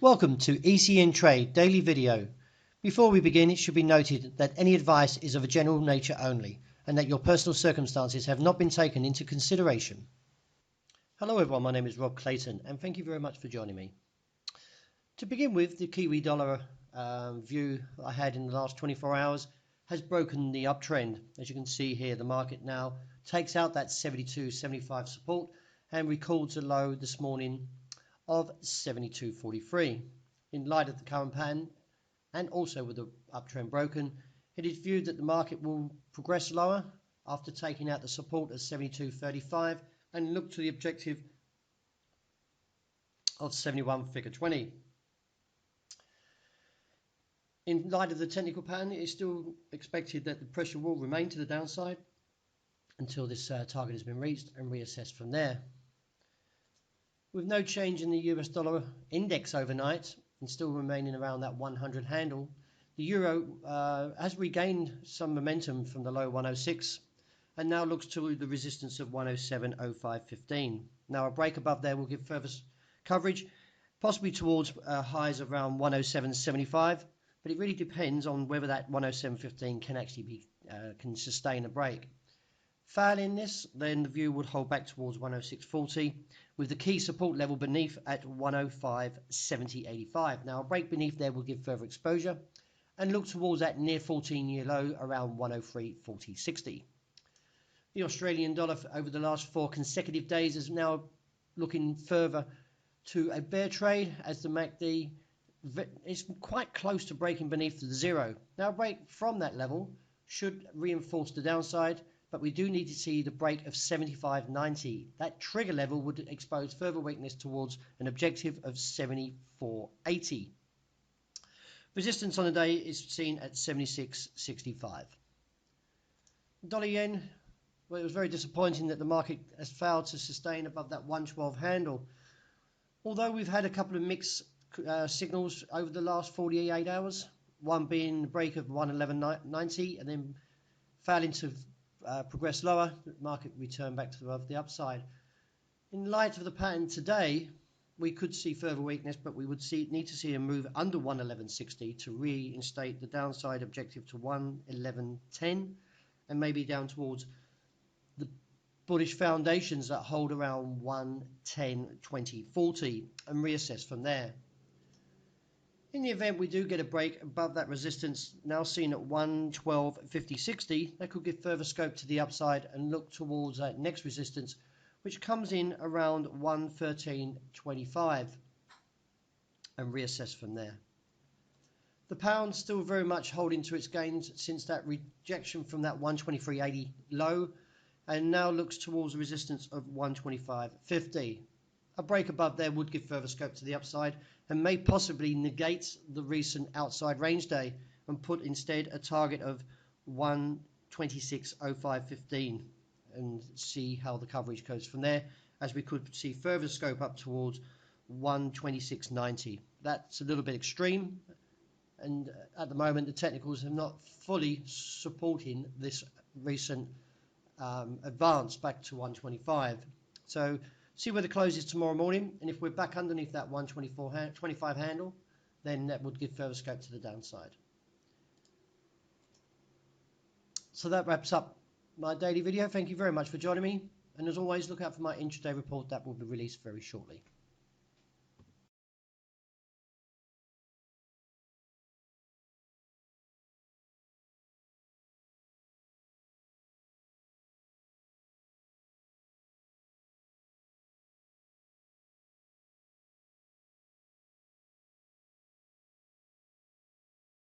Welcome to ECN Trade Daily Video. Before we begin, it should be noted that any advice is of a general nature only and that your personal circumstances have not been taken into consideration. Hello everyone, my name is Rob Clayton and thank you very much for joining me. To begin with, the Kiwi dollar view I had in the last 24 hours has broken the uptrend. As you can see here, the market now takes out that 72.75 support and records a low this morning of 72.43. In light of the current pattern and also with the uptrend broken, it is viewed that the market will progress lower after taking out the support of 72.35 and look to the objective of 71.20. In light of the technical pattern, it is still expected that the pressure will remain to the downside until this target has been reached and reassessed from there. With no change in the US dollar index overnight and still remaining around that 100 handle, the euro has regained some momentum from the low 106 and now looks to the resistance of 107.0515. Now a break above there will give further coverage, possibly towards highs around 107.75, but it really depends on whether that 107.15 can actually be can sustain a break. Failing this, then the view would hold back towards 106.40 with the key support level beneath at 105.7085. Now a break beneath there will give further exposure and look towards that near 14-year low around 103.4060. The Australian dollar over the last 4 consecutive days is now looking further to a bear trade as the MACD is quite close to breaking beneath the zero. Now a break from that level should reinforce the downside, but we do need to see the break of 75.90. That trigger level would expose further weakness towards an objective of 74.80. Resistance on the day is seen at 76.65. Dollar yen, well, it was very disappointing that the market has failed to sustain above that 112 handle. Although we've had a couple of mixed signals over the last 48 hours, one being the break of 111.90 and then failing to progress lower, the market returned back to the upside. In light of the pattern today, we could see further weakness, but we would need to see a move under 111.60 to reinstate the downside objective to 111.10 and maybe down towards the bullish foundations that hold around 110.20.40 and reassess from there. In the event we do get a break above that resistance, now seen at 112.50.60, that could give further scope to the upside and look towards that next resistance, which comes in around 113.25 and reassess from there. The pound still very much holding to its gains since that rejection from that 123.80 low and now looks towards a resistance of 125.50. A break above there would give further scope to the upside and may possibly negate the recent outside range day and put instead a target of 126.0515 and see how the coverage goes from there, as we could see further scope up towards 126.90. That's a little bit extreme, and at the moment the technicals are not fully supporting this recent advance back to 125. So see where the close is tomorrow morning, and if we're back underneath that 124.25 handle, then that would give further scope to the downside. So that wraps up my daily video. Thank you very much for joining me, and as always, look out for my intraday report that will be released very shortly.